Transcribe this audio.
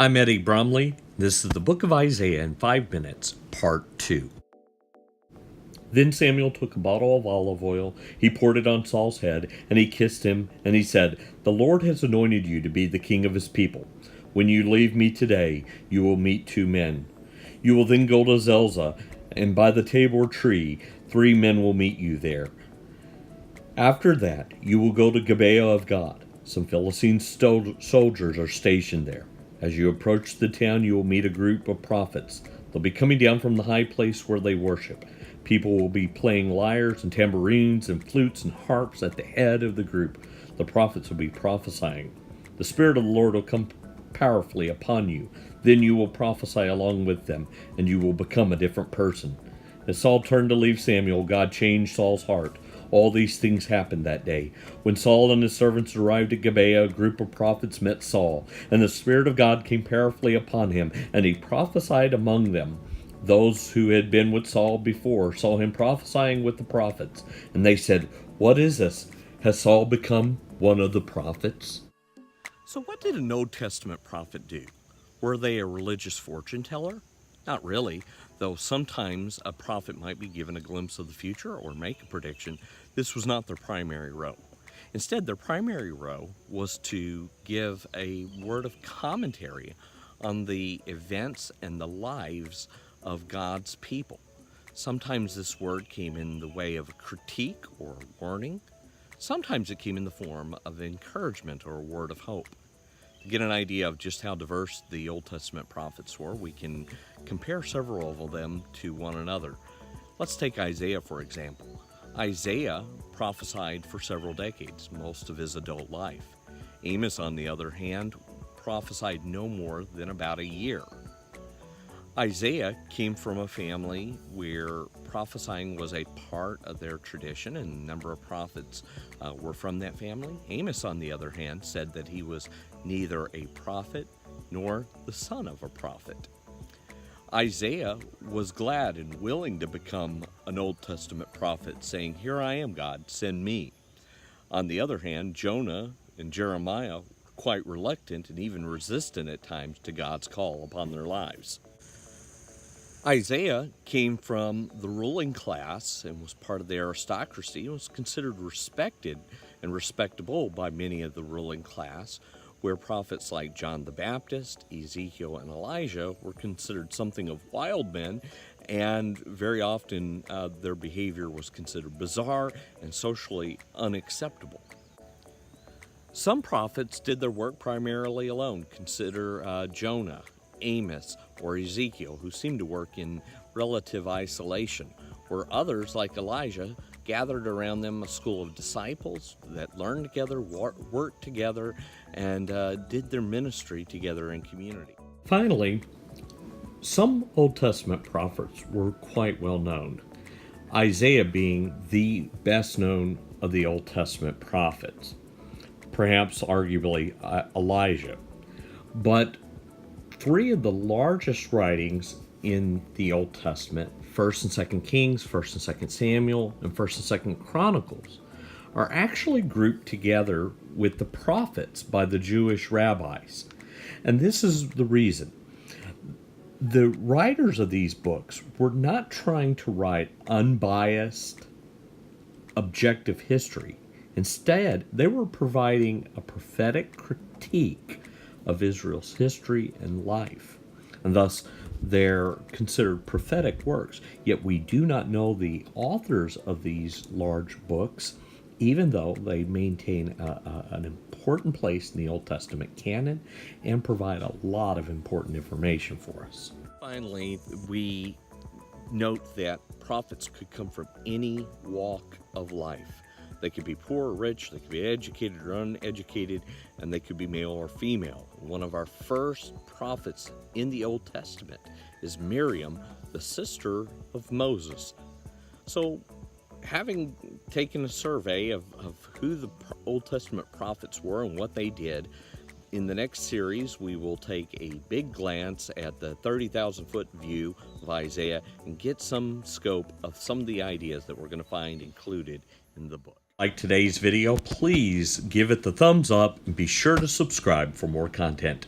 I'm Eddie Bromley. This is the book of Isaiah in 5 minutes, part 2. Then Samuel took a bottle of olive oil, he poured it on Saul's head, and he kissed him, and he said, "The Lord has anointed you to be the king of his people. When you leave me today, you will meet 2 men. You will then go to Zelzah, and by the Tabor tree, 3 men will meet you there. After that, you will go to Gibeah of God. Some Philistine soldiers are stationed there. As you approach the town, you will meet a group of prophets. They'll be coming down from the high place where they worship. People will be playing lyres and tambourines and flutes and harps at the head of the group. The prophets will be prophesying. The Spirit of the Lord will come powerfully upon you. Then you will prophesy along with them, and you will become a different person." As Saul turned to leave Samuel, God changed Saul's heart. All these things happened that day. When Saul and his servants arrived at Gibeah, a group of prophets met Saul, and the Spirit of God came powerfully upon him, and he prophesied among them. Those who had been with Saul before saw him prophesying with the prophets, and they said, "What is this? Has Saul become one of the prophets?" So what did an Old Testament prophet do? Were they a religious fortune teller? Not really, though sometimes a prophet might be given a glimpse of the future or make a prediction. This was not their primary role. Instead, their primary role was to give a word of commentary on the events and the lives of God's people. Sometimes this word came in the way of a critique or a warning. Sometimes it came in the form of encouragement or a word of hope. To get an idea of just how diverse the Old Testament prophets were, we can compare several of them to one another. Let's take Isaiah, for example. Isaiah prophesied for several decades, most of his adult life. Amos, on the other hand, prophesied no more than about a year. Isaiah came from a family where prophesying was a part of their tradition, and a number of prophets were from that family. Amos, on the other hand, said that he was neither a prophet nor the son of a prophet. Isaiah was glad and willing to become an Old Testament prophet, saying, "Here I am, God, send me." On the other hand, Jonah and Jeremiah were quite reluctant and even resistant at times to God's call upon their lives. Isaiah came from the ruling class and was part of the aristocracy and was considered respected and respectable by many of the ruling class, where prophets like John the Baptist, Ezekiel, and Elijah were considered something of wild men, and very often their behavior was considered bizarre and socially unacceptable. Some prophets did their work primarily alone. Consider Jonah, Amos, or Ezekiel, who seemed to work in relative isolation, where others, like Elijah, gathered around them a school of disciples that learned together, worked together, and did their ministry together in community. Finally, some Old Testament prophets were quite well known, Isaiah being the best known of the Old Testament prophets, perhaps arguably Elijah. But 3 of the largest writings in the Old Testament, 1st and 2nd Kings, 1st and 2nd Samuel, and 1st and 2nd Chronicles, are actually grouped together with the prophets by the Jewish rabbis. And this is the reason. The writers of these books were not trying to write unbiased, objective history. Instead, they were providing a prophetic critique of Israel's history and life, and thus they're considered prophetic works. Yet we do not know the authors of these large books, even though they maintain an important place in the Old Testament canon and provide a lot of important information for us. Finally, we note that prophets could come from any walk of life. They could be poor or rich, they could be educated or uneducated, and they could be male or female. One of our first prophets in the Old Testament is Miriam, the sister of Moses. So, having taken a survey of who the Old Testament prophets were and what they did, in the next series we will take a big glance at the 30,000-foot view of Isaiah and get some scope of some of the ideas that we're going to find included in the book. Like today's video, please give it the thumbs up and be sure to subscribe for more content.